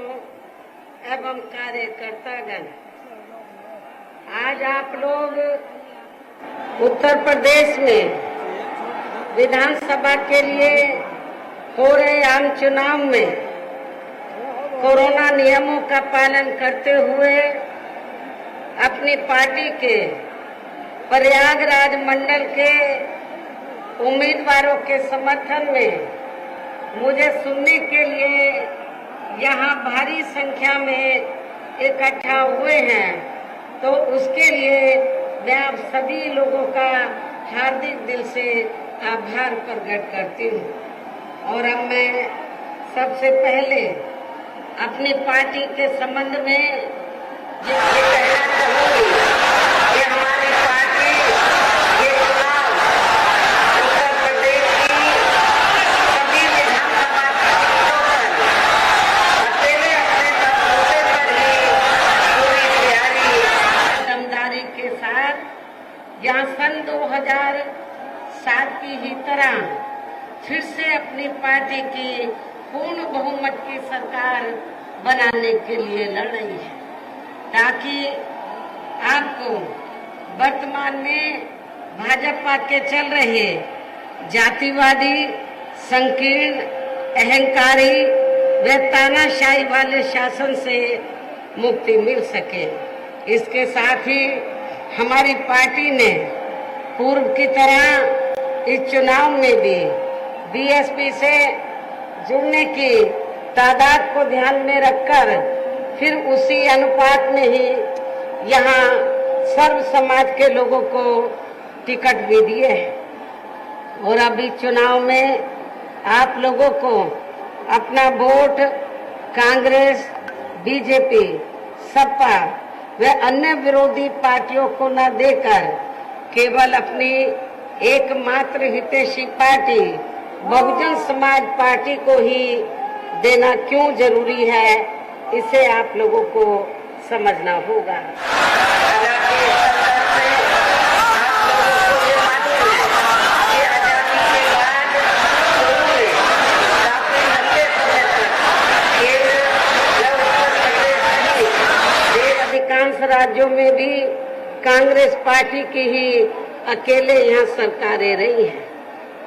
सदस्यों एवं कार्यकर्तागण, आज आप लोग उत्तर प्रदेश में विधानसभा के लिए हो रहे आम चुनाव में कोरोना नियमों का पालन करते हुए अपनी पार्टी के प्रयागराज मंडल के उम्मीदवारों के समर्थन में मुझे सुनने के लिए यहाँ भारी संख्या में इकट्ठा हुए हैं, तो उसके लिए मैं आप सभी लोगों का हार्दिक दिल से आभार प्रकट करती हूँ। और अब मैं सबसे पहले अपनी पार्टी के संबंध में ये कहना चाहूँगी कि हमारी पार्टी ये चुनाव उत्तर प्रदेश की सभी विधानसभा सीटों पर अकेले अपने बलबूते पर ही पूरी तैयारी दमदारी के साथ यहाँ सन 2007 की ही तरह फिर से अपनी पार्टी की पूर्ण बहुमत की सरकार बनाने के लिए लड़ रही है, ताकि आपको वर्तमान में भाजपा के चल रहे जातिवादी, संकीर्ण, अहंकारी व तानाशाही वाले शासन से मुक्ति मिल सके। इसके साथ ही हमारी पार्टी ने पूर्व की तरह इस चुनाव में भी बीएसपी से जुड़ने की तादाद को ध्यान में रखकर फिर उसी अनुपात में ही यहाँ सर्व समाज के लोगों को टिकट भी दिए हैं। और अभी चुनाव में आप लोगों को अपना वोट कांग्रेस, बीजेपी, सपा व अन्य विरोधी पार्टियों को न देकर केवल अपनी एकमात्र हितैषी पार्टी बहुजन समाज पार्टी को ही देना क्यों जरूरी है, इसे आप लोगों को समझना होगा। अधिकांश राज्यों में भी कांग्रेस पार्टी की ही अकेले यहाँ सरकारें रही हैं,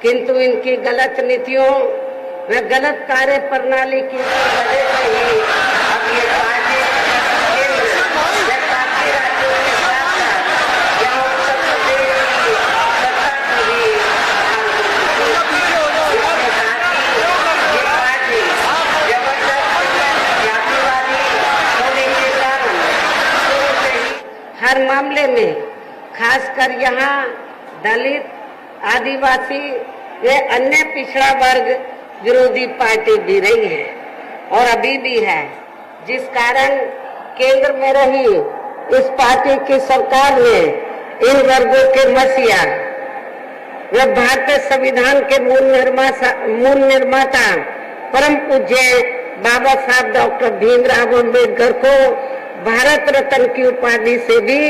किंतु इनकी गलत नीतियों व गलत कार्य प्रणाली की वजह से ही अब ये पार्टी केंद्र सरकार राज्यों के साथ यहाँ उत्तर प्रदेश की सत्ता को भी ये पार्टी जबरदस्त जातिवादी होने के कारण शुरू से ही हर मामले में खासकर यहाँ दलित, आदिवासी व अन्य पिछड़ा वर्ग विरोधी पार्टी भी रही है और अभी भी है, जिस कारण केंद्र में रही इस पार्टी की सरकार ने इन वर्गों के मसीहा व भारतीय संविधान के मूल निर्माता परम पूज्य बाबा साहब डॉक्टर भीमराव अम्बेडकर को भारत रत्न की उपाधि से भी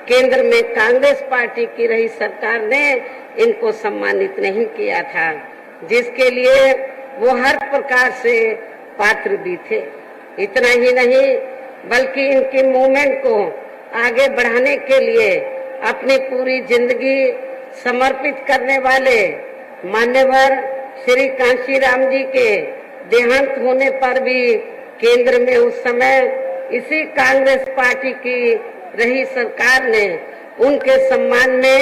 केंद्र में कांग्रेस पार्टी की रही सरकार ने इनको सम्मानित नहीं किया था, जिसके लिए वो हर प्रकार से पात्र भी थे। इतना ही नहीं बल्कि इनकी मूवमेंट को आगे बढ़ाने के लिए अपनी पूरी जिंदगी समर्पित करने वाले मान्यवर श्री कांशीराम जी के देहांत होने पर भी केंद्र में उस समय इसी कांग्रेस पार्टी की रही सरकार ने उनके सम्मान में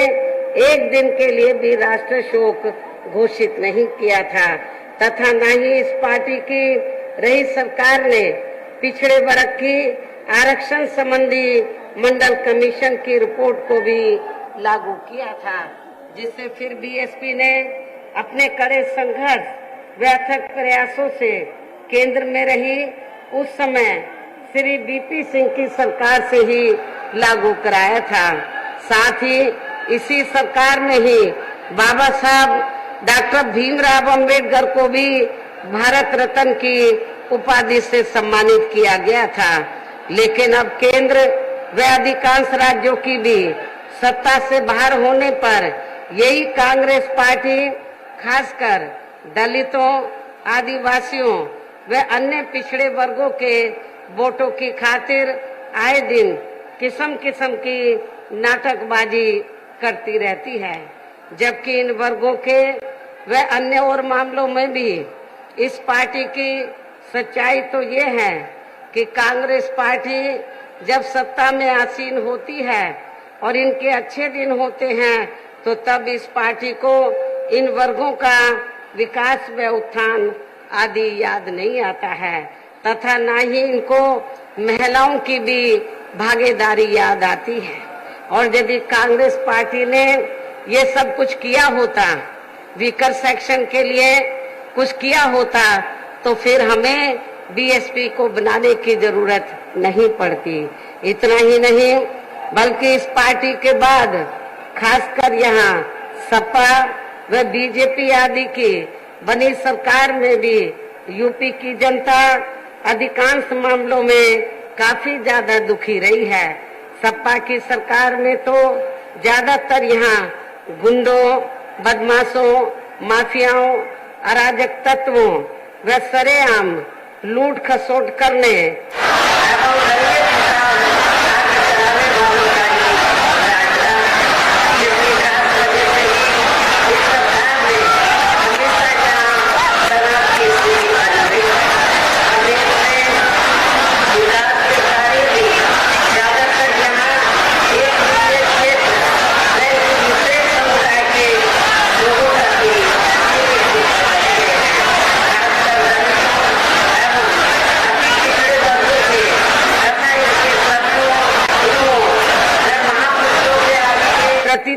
एक दिन के लिए भी राष्ट्र शोक घोषित नहीं किया था, तथा न ही इस पार्टी की रही सरकार ने पिछड़े वर्ग की आरक्षण संबंधी मंडल कमीशन की रिपोर्ट को भी लागू किया था, जिससे फिर बीएसपी ने अपने कड़े संघर्ष व अथक प्रयासों से केंद्र में रही उस समय श्री बीपी सिंह की सरकार से ही लागू कराया था। साथ ही इसी सरकार ने ही बाबा साहब डॉक्टर भीमराव अम्बेडकर को भी भारत रत्न की उपाधि से सम्मानित किया गया था। लेकिन अब केंद्र व अधिकांश राज्यों की भी सत्ता से बाहर होने पर यही कांग्रेस पार्टी खासकर दलितों, आदिवासियों व अन्य पिछड़े वर्गों के वोटों की खातिर आए दिन किस्म किस्म की नाटकबाजी करती रहती है, जबकि इन वर्गों के व अन्य और मामलों में भी इस पार्टी की सच्चाई तो ये है कि कांग्रेस पार्टी जब सत्ता में आसीन होती है और इनके अच्छे दिन होते हैं तो तब इस पार्टी को इन वर्गों का विकास व उत्थान आदि याद नहीं आता है तथा न ही इनको महिलाओं की भी भागीदारी याद आती है। और यदि कांग्रेस पार्टी ने ये सब कुछ किया होता, वीकर सेक्शन के लिए कुछ किया होता, तो फिर हमें बीएसपी को बनाने की जरूरत नहीं पड़ती। इतना ही नहीं बल्कि इस पार्टी के बाद खासकर यहाँ सपा व बीजेपी आदि की बनी सरकार में भी यूपी की जनता अधिकांश मामलों में काफी ज्यादा दुखी रही है। सपा की सरकार में तो ज्यादातर यहाँ गुंडों, बदमाशों, माफियाओं, अराजक तत्वों व सरेआम लूट खसोट करने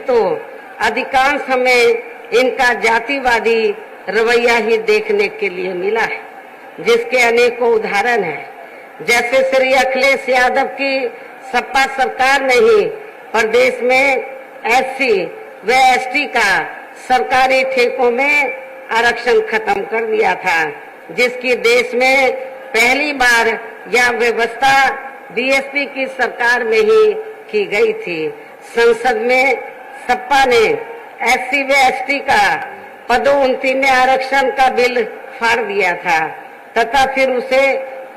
तो अधिकांश हमें इनका जातिवादी रवैया ही देखने के लिए मिला है, जिसके अनेकों उदाहरण हैं। जैसे श्री अखिलेश यादव की सपा सरकार ने ही प्रदेश में एससी व एसटी का सरकारी ठेकों में आरक्षण खत्म कर दिया था, जिसकी देश में पहली बार यह व्यवस्था बीएसपी की सरकार में ही की गई थी। संसद में सपा ने एससी व एसटी का पदोन्नति में आरक्षण का बिल फाड़ दिया था तथा फिर उसे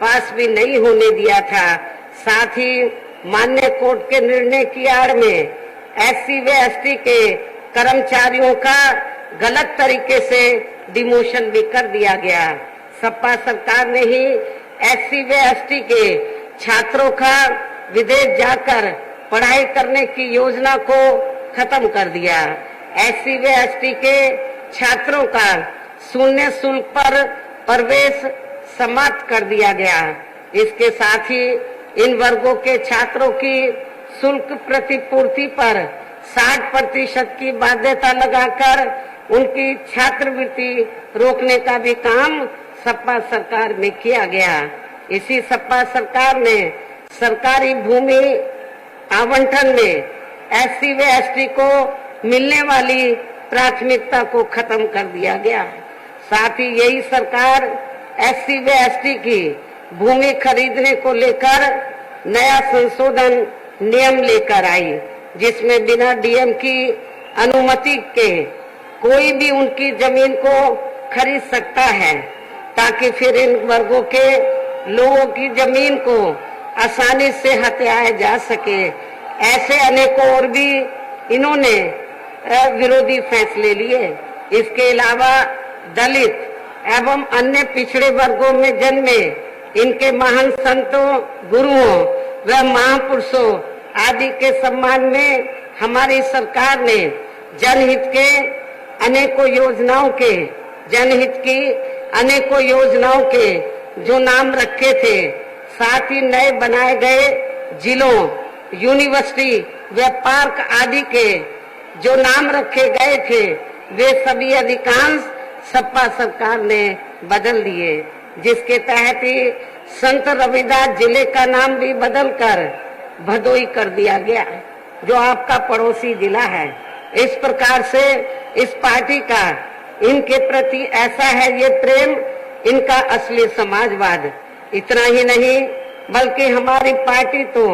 पास भी नहीं होने दिया था। साथ ही मान्य कोर्ट के निर्णय की आड़ में एससी व एसटी के कर्मचारियों का गलत तरीके से डिमोशन भी कर दिया गया। सपा सरकार ने ही एससी व एसटी के छात्रों का विदेश जाकर पढ़ाई करने की योजना को खत्म कर दिया। एससी व एसटी के छात्रों का शून्य शुल्क पर प्रवेश समाप्त कर दिया गया। इसके साथ ही इन वर्गों के छात्रों की शुल्क प्रतिपूर्ति पर 60% की बाध्यता लगाकर उनकी छात्रवृत्ति रोकने का भी काम सपा सरकार में किया गया। इसी सपा सरकार ने सरकारी भूमि आवंटन में एससी व एसटी को मिलने वाली प्राथमिकता को खत्म कर दिया गया। साथ ही यही सरकार एससी व एसटी की भूमि खरीदने को लेकर नया संशोधन नियम लेकर आई, जिसमें बिना डीएम की अनुमति के कोई भी उनकी जमीन को खरीद सकता है, ताकि फिर इन वर्गों के लोगों की जमीन को आसानी से हथियाया जा सके। ऐसे अनेकों और भी इन्होंने विरोधी फैसले लिए। इसके अलावा दलित एवं अन्य पिछड़े वर्गों में जन्मे इनके महान संतों, गुरुओं व महापुरुषों आदि के सम्मान में हमारी सरकार ने जनहित की अनेकों योजनाओं के जो नाम रखे थे, साथ ही नए बनाए गए जिलों, यूनिवर्सिटी व पार्क आदि के जो नाम रखे गए थे, वे सभी अधिकांश सपा सरकार ने बदल दिए, जिसके तहत ही संत रविदास जिले का नाम भी बदलकर भदोई कर दिया गया, जो आपका पड़ोसी जिला है। इस प्रकार से इस पार्टी का इनके प्रति ऐसा है ये प्रेम, इनका असली समाजवाद। इतना ही नहीं बल्कि हमारी पार्टी तो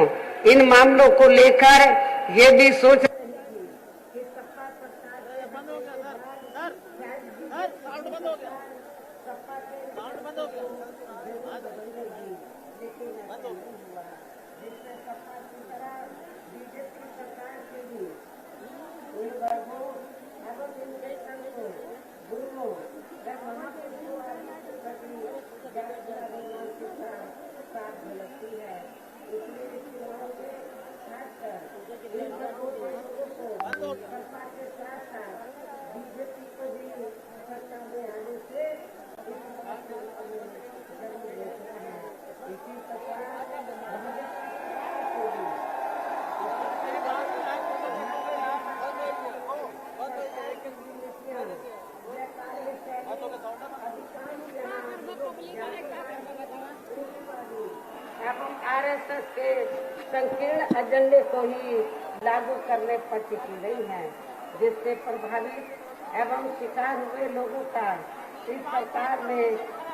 इन मामलों को लेकर ये भी सोच बीजेपी को भी सत्ता में आने से इसी प्रकार एवं आरएसएस के संकीर्ण एजेंडे को ही लागू करने पर टिकी नहीं है, जिससे प्रभावित एवं शिकार हुए लोगों का इस सरकार में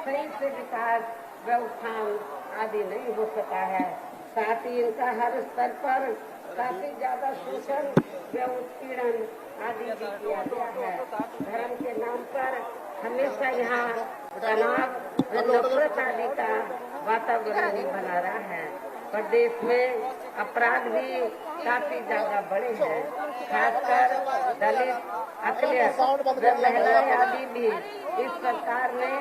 सही से विकास व उत्थान आदि नहीं हो सका है। साथ ही इनका हर स्तर पर काफी ज्यादा शोषण व उत्पीड़न आदि भी किया गया है। धर्म के नाम पर हमेशा यहाँ तनाव व नफरत आदि का वातावरण ही बना रहा है। प्रदेश में अपराध भी काफी ज्यादा बढ़े हैं, खासकर दलित, अखिलेश व महिलाएं आदि भी इस सरकार में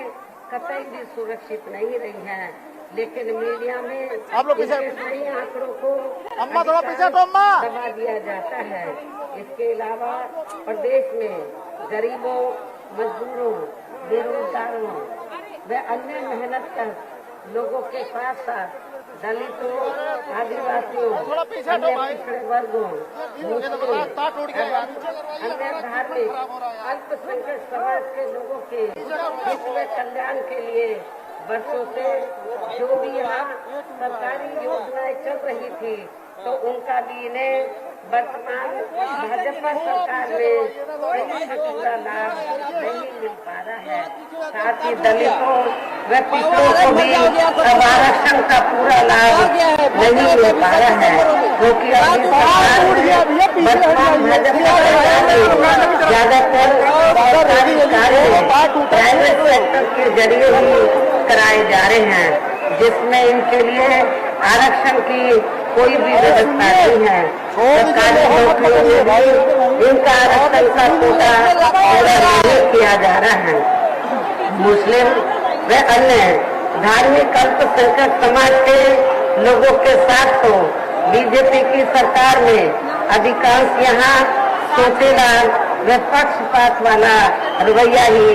कतई भी सुरक्षित नहीं रही हैं। लेकिन मीडिया में सही आंकड़ों को दबा दिया जाता है। इसके अलावा प्रदेश में गरीबों, मजदूरों, बेरोजगारों व अन्य मेहनत कर लोगों के साथ साथ दलितों, आदिवासियों, अन्य पिछड़े वर्गों, अन्य धार्मिक अल्पसंख्यक समाज के लोगों के हित में कल्याण के लिए वर्षों से जो भी यहाँ सरकारी योजनाएं चल रही थी, तो उनका भी इन्हें वर्तमान भाजपा सरकार में पूरा लाभ नहीं मिल पा रहा है। साथ ही दलितों व पिछड़ों को भी अब आरक्षण का पूरा लाभ नहीं मिल पा रहा है, क्योंकि अभी सरकार वर्तमान भाजपा सरकार में ज्यादातर सरकारी कार्य प्राइवेट सेक्टर के जरिए ही कराए जा रहे हैं, जिसमें इनके लिए आरक्षण की कोई भी व्यवस्था नहीं है। सरकारी नौकरियों में भी इनका आरक्षण का कोटा पूरा नहीं किया जा रहा है। मुस्लिम व अन्य धार्मिक अल्पसंख्यक समाज के लोगों के साथ तो बीजेपी की सरकार में अधिकांश यहाँ सोचेला व पक्षपात वाला रवैया ही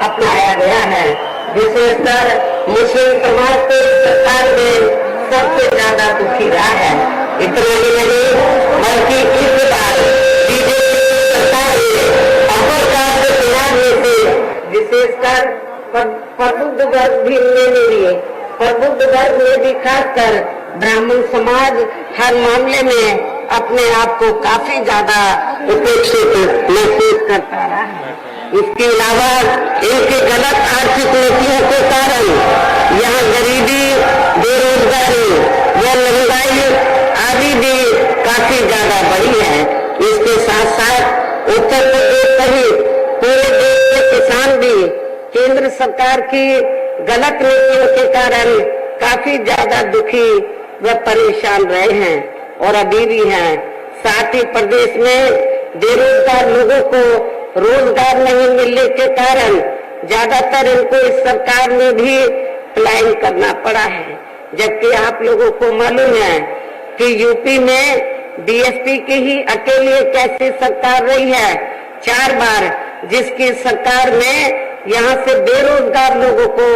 अपनाया गया है। विशेषकर मुस्लिम समाज को सरकार में सबसे ज्यादा दुखी रहा है। इतना ही नहीं बल्कि इस बार बीजेपी सरकार ने अमरकांड चुनाव में से विशेषकर प्रबुद्ध वर्ग भी प्रबुद्ध वर्ग में भी खासकर ब्राह्मण समाज हर मामले में अपने आप को काफी ज्यादा उपेक्षित महसूस करता रहा है। इसके अलावा इनके गलत आर्थिक नीतियों के कारण यहाँ गरीबी, बेरोजगारी व महंगाई आदि भी काफी ज्यादा बढ़ी है। इसके साथ साथ उत्तर प्रदेश सहित पूरे देश के किसान भी केंद्र सरकार की गलत नीतियों के कारण काफी ज्यादा दुखी व परेशान रहे हैं और अभी भी हैं। साथ ही प्रदेश में बेरोजगार लोगों को रोजगार नहीं मिलने के कारण ज्यादातर इनको इस सरकार में भी पलायन करना पड़ा है। जबकि आप लोगों को मालूम है कि यूपी में बीएसपी की ही अकेली एक ऐसी सरकार रही है 4 बार, जिसकी सरकार में यहाँ से बेरोजगार लोगों को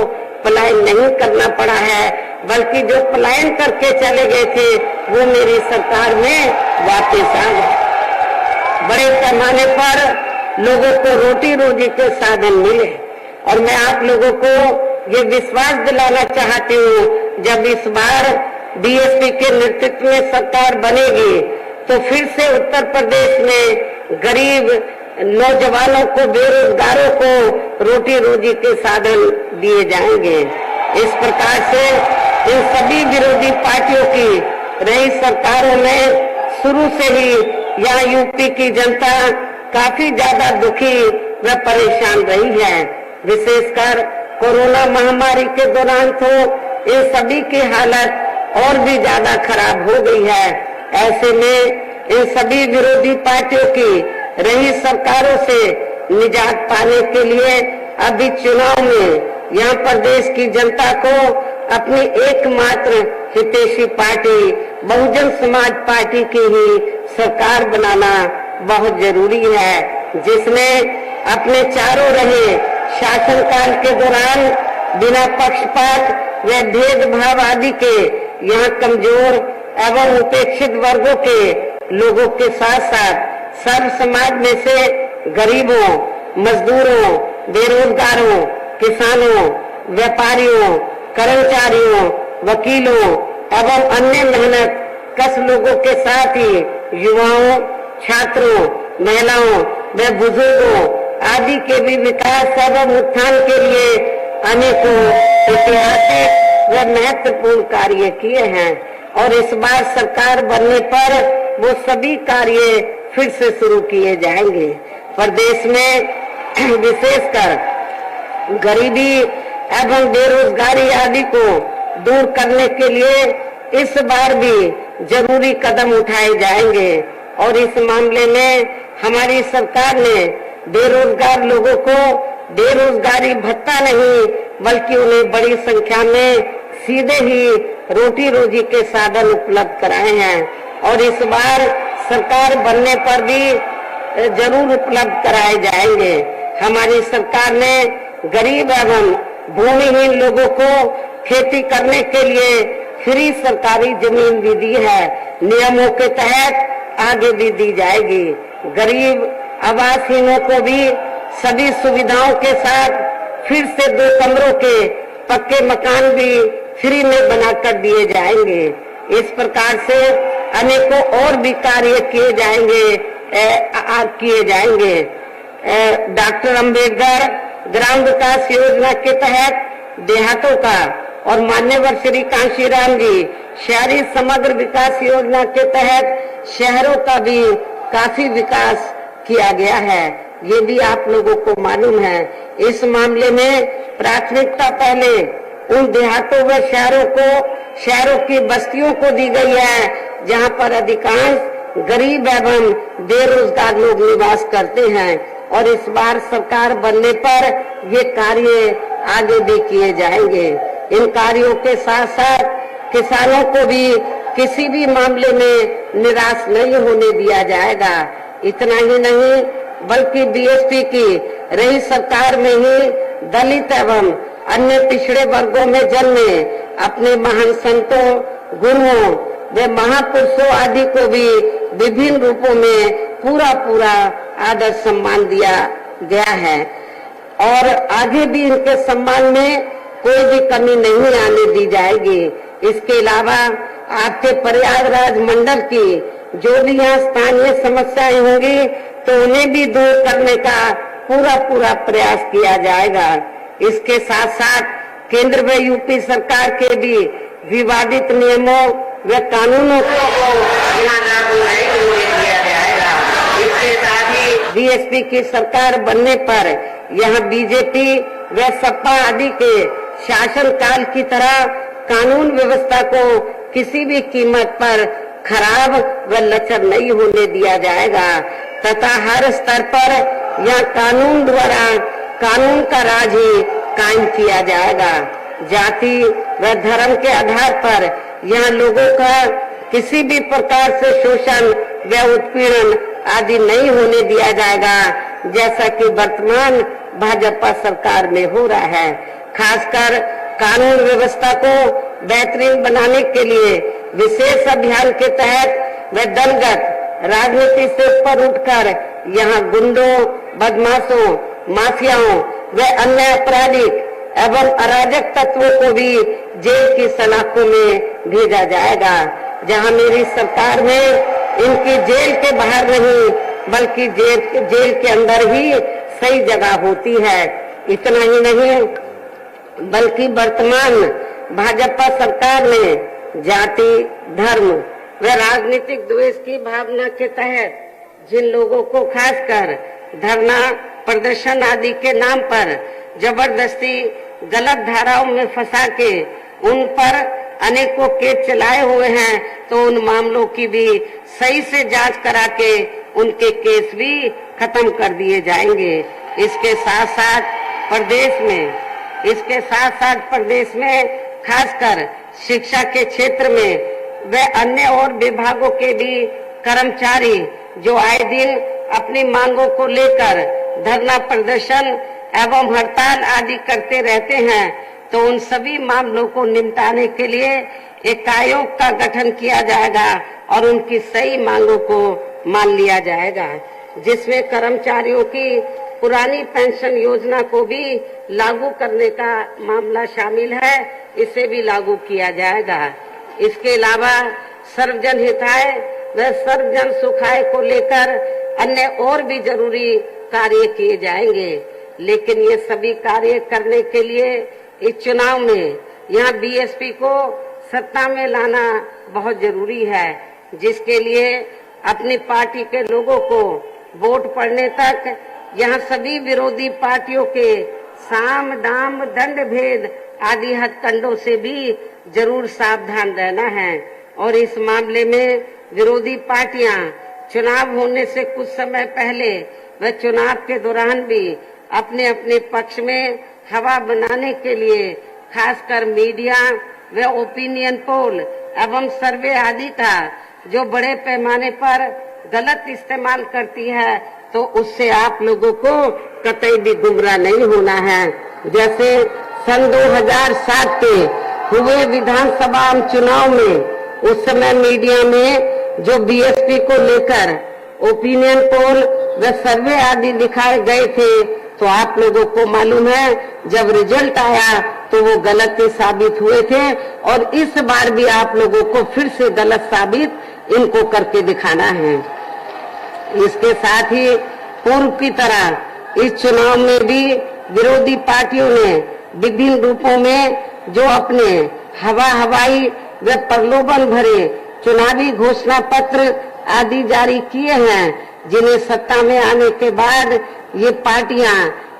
पलायन नहीं करना पड़ा है, बल्कि जो पलायन करके चले गए थे वो मेरी सरकार में वापस आ गए। बड़े पैमाने पर लोगों को रोटी रोजी के साधन मिले और मैं आप लोगों को ये विश्वास दिलाना चाहती हूँ, जब इस बार बीएसपी के नेतृत्व में सरकार बनेगी तो फिर से उत्तर प्रदेश में गरीब नौजवानों को, बेरोजगारों को रोटी रोजी के साधन दिए जाएंगे। इस प्रकार से इन सभी विरोधी पार्टियों की रही सरकारों में शुरू से ही यहाँ यूपी की जनता काफी ज्यादा दुखी व परेशान रही है। विशेषकर कोरोना महामारी के दौरान तो इन सभी की हालत और भी ज्यादा खराब हो गई है। ऐसे में इन सभी विरोधी पार्टियों की रही सरकारों से निजात पाने के लिए अभी चुनाव में यहाँ प्रदेश की जनता को अपनी एकमात्र हितैषी पार्टी बहुजन समाज पार्टी की ही सरकार बनाना बहुत जरूरी है, जिसमें अपने चारों रहे शासनकाल के दौरान बिना पक्षपात व भेदभाव आदि के यहाँ कमजोर एवं उपेक्षित वर्गों के लोगों के साथ साथ सर्व समाज में से गरीबों, मजदूरों, बेरोजगारों, किसानों, व्यापारियों, कर्मचारियों, वकीलों एवं अन्य मेहनत कश लोगों के साथ ही युवाओं, छात्रों, महिलाओं व बुजुर्गों आदि के भी विकास एवं उत्थान के लिए अनेकों ऐतिहासिक व महत्वपूर्ण कार्य किए हैं और इस बार सरकार बनने पर वो सभी कार्य फिर से शुरू किए जाएंगे। प्रदेश में विशेषकर गरीबी एवं बेरोजगारी आदि को दूर करने के लिए इस बार भी जरूरी कदम उठाए जाएंगे और इस मामले में हमारी सरकार ने बेरोजगार लोगों को बेरोजगारी भत्ता नहीं बल्कि उन्हें बड़ी संख्या में सीधे ही रोटी रोजी के साधन उपलब्ध कराए हैं और इस बार सरकार बनने पर भी जरूर उपलब्ध कराए जाएंगे। हमारी सरकार ने गरीब एवं भूमिहीन लोगों को खेती करने के लिए फ्री सरकारी जमीन भी दी है, नियमों के तहत आगे भी दी जाएगी। गरीब आवासहीनों को भी सभी सुविधाओं के साथ फिर से 2 कमरों के पक्के मकान भी फ्री में बनाकर दिए जाएंगे। इस प्रकार से अनेकों और भी कार्य किए जाएंगे। डॉक्टर अंबेडकर ग्राम विकास योजना के तहत देहातों का और मान्यवर श्री कांशीराम जी शहरी समग्र विकास योजना के तहत शहरों का भी काफी विकास किया गया है, ये भी आप लोगों को मालूम है। इस मामले में प्राथमिकता पहले उन देहातों व शहरों की बस्तियों को दी गई है जहां पर अधिकांश गरीब एवं बेरोजगार लोग निवास करते हैं और इस बार सरकार बनने पर ये कार्य आगे भी किए जाएंगे। इन कार्यों के साथ साथ किसानों को भी किसी भी मामले में निराश नहीं होने दिया जाएगा। इतना ही नहीं बल्कि बीएसपी की रही सरकार में ही दलित एवं अन्य पिछड़े वर्गों में जन्मे अपने महान संतों, गुरुओं व महापुरुषों आदि को भी विभिन्न रूपों में पूरा आदर सम्मान दिया गया है और आगे भी इनके सम्मान में कोई भी कमी नहीं आने दी जाएगी। इसके अलावा आपके प्रयागराज मंडल की जो भी यहाँ स्थानीय समस्याएं होंगी तो उन्हें भी दूर करने का पूरा प्रयास किया जाएगा। इसके साथ साथ केंद्र व यूपी सरकार के भी विवादित नियमों व कानूनों को यहाँ लागू नहीं होने दिया जाएगा। इसके साथ ही बीएसपी की सरकार बनने पर यहाँ बीजेपी व सपा आदि के शासन काल की तरह कानून व्यवस्था को किसी भी कीमत पर खराब व लचर नहीं होने दिया जाएगा तथा हर स्तर पर यह कानून द्वारा कानून का राज ही कायम किया जाएगा। जाति व धर्म के आधार पर यह लोगों का किसी भी प्रकार से शोषण व उत्पीड़न आदि नहीं होने दिया जाएगा, जैसा कि वर्तमान भाजपा सरकार में हो रहा है। खासकर कानून व्यवस्था को बेहतरीन बनाने के लिए विशेष अभियान के तहत व दलगत राजनीति से ऊपर उठकर यहाँ गुंडों, बदमाशों, माफियाओं व अन्य आपराधिक एवं अराजक तत्वों को भी जेल की सलाखों में भेजा जाएगा, जहां मेरी सरकार में इनकी जेल के बाहर नहीं बल्कि जेल के अंदर ही सही जगह होती है। इतना ही नहीं बल्कि वर्तमान भाजपा सरकार ने जाति, धर्म व राजनीतिक द्वेष की भावना के तहत जिन लोगों को खासकर धरना प्रदर्शन आदि के नाम पर जबरदस्ती गलत धाराओं में फंसा के उन पर अनेकों केस चलाए हुए हैं, तो उन मामलों की भी सही से जांच करा के उनके केस भी खत्म कर दिए जाएंगे। इसके साथ साथ प्रदेश में खासकर शिक्षा के क्षेत्र में व अन्य और विभागों के भी कर्मचारी जो आए दिन अपनी मांगों को लेकर धरना प्रदर्शन एवं हड़ताल आदि करते रहते हैं, तो उन सभी मामलों को निपटाने के लिए एक आयोग का गठन किया जाएगा और उनकी सही मांगों को मान लिया जाएगा, जिसमें कर्मचारियों की पुरानी पेंशन योजना को भी लागू करने का मामला शामिल है, इसे भी लागू किया जाएगा। इसके अलावा सर्वजन हिताय व सर्वजन सुखाय को लेकर अन्य और भी जरूरी कार्य किए जाएंगे, लेकिन ये सभी कार्य करने के लिए इस चुनाव में यहाँ बीएसपी को सत्ता में लाना बहुत जरूरी है, जिसके लिए अपनी पार्टी के लोगों को वोट पड़ने तक यहाँ सभी विरोधी पार्टियों के साम दाम दंड भेद आदि हथकंडों से भी जरूर सावधान रहना है। और इस मामले में विरोधी पार्टियां चुनाव होने से कुछ समय पहले व चुनाव के दौरान भी अपने अपने पक्ष में हवा बनाने के लिए खासकर मीडिया व ओपिनियन पोल एवं सर्वे आदि का जो बड़े पैमाने पर गलत इस्तेमाल करती है, तो उससे आप लोगों को कतई भी गुमराह नहीं होना है। जैसे सन 2007 के हुए विधानसभा चुनाव में उस समय मीडिया में जो बीएसपी को लेकर ओपिनियन पोल व सर्वे आदि दिखाए गए थे, तो आप लोगों को मालूम है जब रिजल्ट आया तो वो गलत ही साबित हुए थे, और इस बार भी आप लोगों को फिर से गलत साबित इनको करके दिखाना है। इसके साथ ही पूर्व की तरह इस चुनाव में भी विरोधी पार्टियों ने विभिन्न रूपों में जो अपने हवाई व प्रलोभन भरे चुनावी घोषणा पत्र आदि जारी किए हैं, जिन्हें सत्ता में आने के बाद ये पार्टियां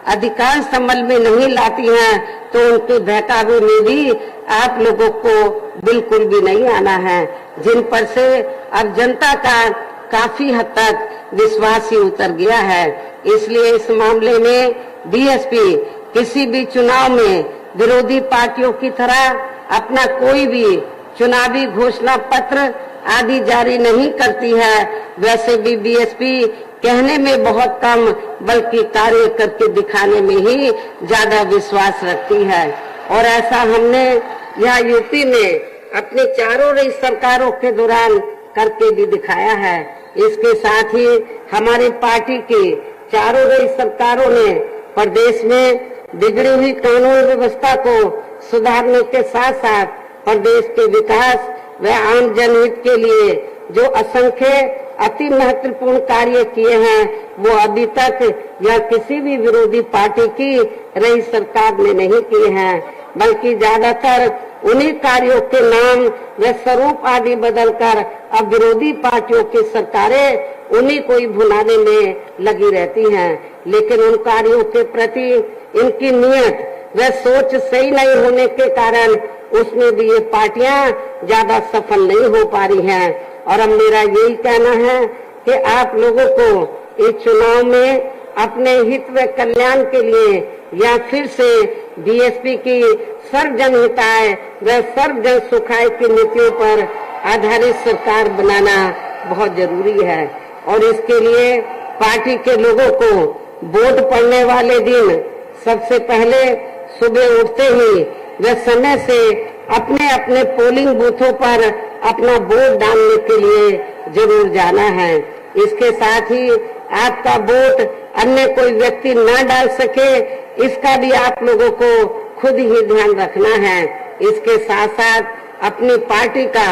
अधिकांश अमल में नहीं लाती हैं, तो उनके बहकावे में भी आप लोगों को बिल्कुल भी नहीं आना है, जिन पर से अब जनता का काफी हद तक विश्वास ही उतर गया है। इसलिए इस मामले में बीएसपी किसी भी चुनाव में विरोधी पार्टियों की तरह अपना कोई भी चुनावी घोषणा पत्र आदि जारी नहीं करती है। वैसे भी बीएसपी कहने में बहुत कम बल्कि कार्य करके दिखाने में ही ज्यादा विश्वास रखती है, और ऐसा हमने यहाँ यूपी में अपनी चारों रही सरकारों के दौरान करके भी दिखाया है। इसके साथ ही हमारी पार्टी की चारों रही सरकारों ने प्रदेश में बिगड़ी हुई कानून व्यवस्था को सुधारने के साथ साथ प्रदेश के विकास व आम जनहित के लिए जो असंख्य अति महत्वपूर्ण कार्य किए हैं, वो अभी तक या किसी भी विरोधी पार्टी की रही सरकार ने नहीं किए हैं, बल्कि ज्यादातर उन्हीं कार्यों के नाम व स्वरूप आदि बदलकर अब विरोधी पार्टियों की सरकारें उन्हीं को ही भुनाने में लगी रहती हैं। लेकिन उन कार्यों के प्रति इनकी नियत व सोच सही नहीं होने के कारण उसमें भी ये पार्टियां ज्यादा सफल नहीं हो पा रही हैं। और अब मेरा यही कहना है कि आप लोगों को इस चुनाव में अपने हित व कल्याण के लिए या फिर से बीएसपी की सर्वजन हिताय व सर्वजन सुखाय की नीतियों पर आधारित सरकार बनाना बहुत जरूरी है। और इसके लिए पार्टी के लोगों को वोट पड़ने वाले दिन सबसे पहले सुबह उठते ही व समय से अपने अपने पोलिंग बूथों पर अपना वोट डालने के लिए जरूर जाना है। इसके साथ ही आपका वोट अन्य कोई व्यक्ति न डाल सके, इसका भी आप लोगों को खुद ही ध्यान रखना है। इसके साथ साथ अपनी पार्टी का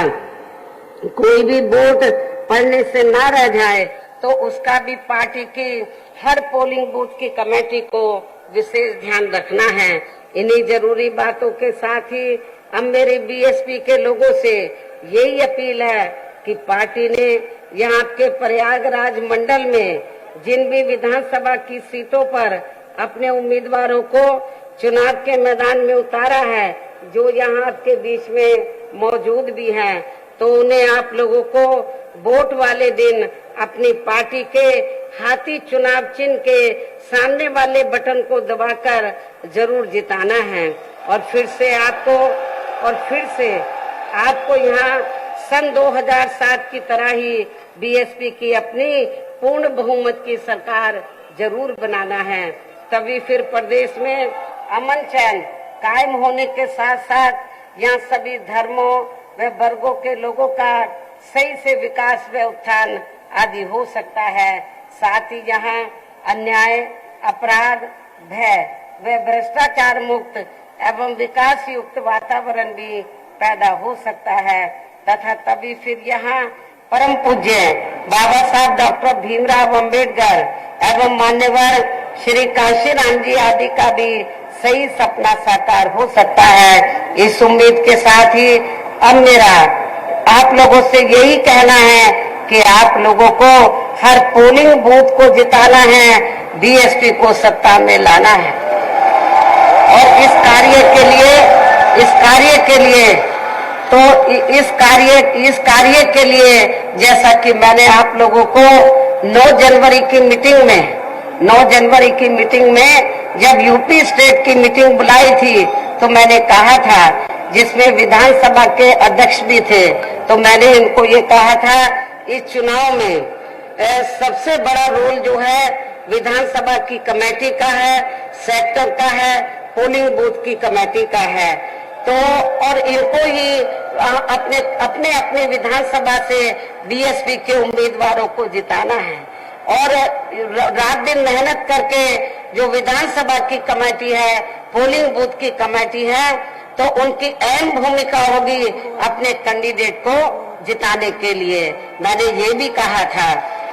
कोई भी वोट पड़ने से न रह जाए, तो उसका भी पार्टी की हर पोलिंग बूथ की कमेटी को विशेष ध्यान रखना है। इन्हीं जरूरी बातों के साथ ही अब मेरे बीएसपी के लोगों से यही अपील है कि पार्टी ने यहाँ के प्रयागराज मंडल में जिन भी विधानसभा की सीटों पर अपने उम्मीदवारों को चुनाव के मैदान में उतारा है, जो यहाँ आपके बीच में मौजूद भी हैं, तो उन्हें आप लोगों को वोट वाले दिन अपनी पार्टी के हाथी चुनाव चिन्ह के सामने वाले बटन को दबाकर जरूर जिताना है। और फिर से आपको और फिर से आपको यहाँ सन 2007 की तरह ही बीएसपी की अपनी पूर्ण बहुमत की सरकार जरूर बनाना है। तभी फिर प्रदेश में अमन चैन कायम होने के साथ साथ यहाँ सभी धर्मों व वर्गों के लोगों का सही से विकास व उत्थान आदि हो सकता है। साथ ही यहाँ अन्याय, अपराध, भय व भ्रष्टाचार मुक्त एवं विकास युक्त वातावरण भी पैदा हो सकता है तथा तभी फिर यहाँ परम पूज्य बाबा साहब डॉक्टर भीमराव अंबेडकर एवं मान्यवर श्री कांशीराम जी आदि का भी सही सपना साकार हो सकता है। इस उम्मीद के साथ ही अब मेरा आप लोगों से यही कहना है कि आप लोगों को हर पोलिंग बूथ को जिताना है, बीएसपी को सत्ता में लाना है। और इस कार्य के लिए जैसा कि मैंने आप लोगों को 9 जनवरी की मीटिंग में जब यूपी स्टेट की मीटिंग बुलाई थी तो मैंने कहा था, जिसमें विधानसभा के अध्यक्ष भी थे, तो मैंने इनको ये कहा था इस चुनाव में सबसे बड़ा रोल जो है विधानसभा की कमेटी का है, सेक्टर का है, पोलिंग बूथ की कमेटी का है। तो और इनको ही अपने अपने विधानसभा से बीएसपी के उम्मीदवारों को जिताना है और रात दिन मेहनत करके जो विधानसभा की कमेटी है, पोलिंग बूथ की कमेटी है, तो उनकी अहम भूमिका होगी अपने कैंडिडेट को जिताने के लिए। मैंने ये भी कहा था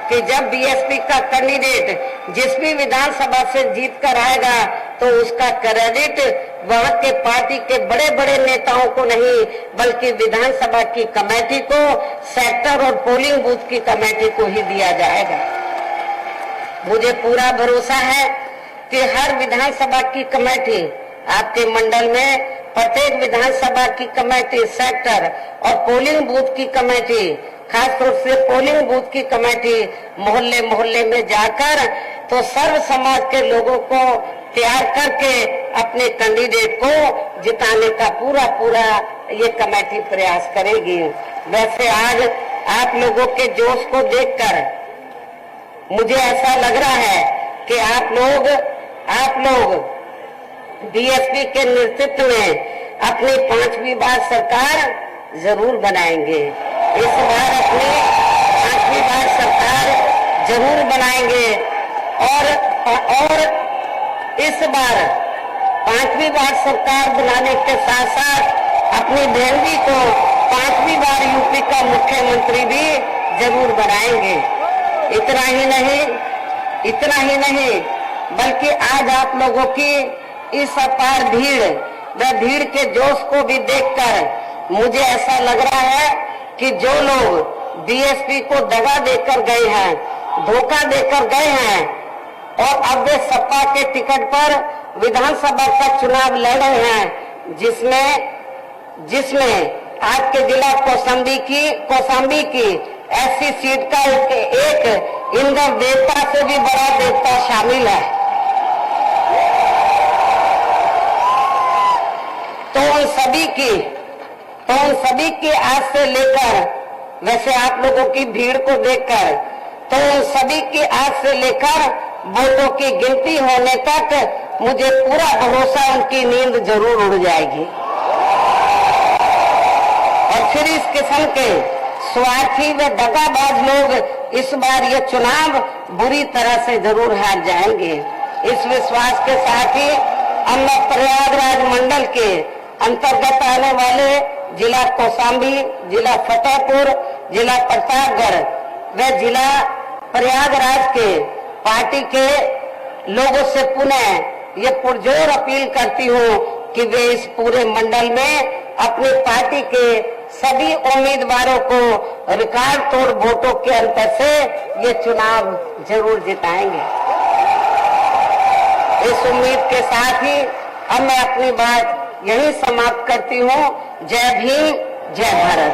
कि जब बीएसपी का कैंडिडेट जिस भी विधानसभा से जीत कर आएगा तो उसका क्रेडिट वहाँ के पार्टी के बड़े बड़े नेताओं को नहीं बल्कि विधानसभा की कमेटी को, सेक्टर और पोलिंग बूथ की कमेटी को ही दिया जाएगा। मुझे पूरा भरोसा है कि हर विधानसभा की कमेटी आपके मंडल में, प्रत्येक विधानसभा की कमेटी, सेक्टर और पोलिंग बूथ की कमेटी, खासतौर से पोलिंग बूथ की कमेटी मोहल्ले मोहल्ले में जाकर तो सर्व समाज के लोगों को तैयार करके अपने कैंडिडेट को जिताने का पूरा ये कमेटी प्रयास करेगी। वैसे आज आप लोगों के जोश को देखकर मुझे ऐसा लग रहा है कि आप लोग बीएसपी के नेतृत्व में अपनी 5वीं बार सरकार जरूर बनाएंगे। इस बार अपनी 5वीं बार सरकार जरूर बनाएंगे और इस बार 5वीं बार सरकार बनाने के साथ साथ अपनी बहन जी को 5वीं बार यूपी का मुख्यमंत्री भी जरूर बनाएंगे। इतना ही नहीं बल्कि आज आप लोगों की इस अपार भीड़ के जोश को भी देखकर मुझे ऐसा लग रहा है कि जो लोग बीएसपी को दगा देकर गए हैं, धोखा देकर गए हैं और अब वे सपा के टिकट पर विधानसभा का चुनाव लड़ रहे हैं, जिसमें आपके जिला कौशाम्बी की ऐसी सीट का एक इंद्र देवता से भी बड़ा देवता शामिल है। तो उन सभी की आज से लेकर, वैसे आप लोगों की भीड़ को देखकर, तो उन सभी की आज से लेकर वोटों की गिनती होने तक मुझे पूरा भरोसा उनकी नींद जरूर उड़ जाएगी और फिर इस किस्म के स्वार्थी व दगाबाज लोग इस बार ये चुनाव बुरी तरह से जरूर हार जाएंगे। इस विश्वास के साथ ही अब मैं प्रयागराज मंडल के अंतर्गत आने वाले जिला कौशाम्बी, जिला फतेहपुर, जिला प्रतापगढ़ व जिला प्रयागराज के पार्टी के लोगों से पुनः ये पुरजोर अपील करती हूँ कि वे इस पूरे मंडल में अपनी पार्टी के सभी उम्मीदवारों को रिकॉर्ड तोड़ वोटों के अंतर से ये चुनाव जरूर जिताएंगे। इस उम्मीद के साथ ही अब मैं अपनी बात यही समाप्त करती हूँ। जय भीम, जय भारत।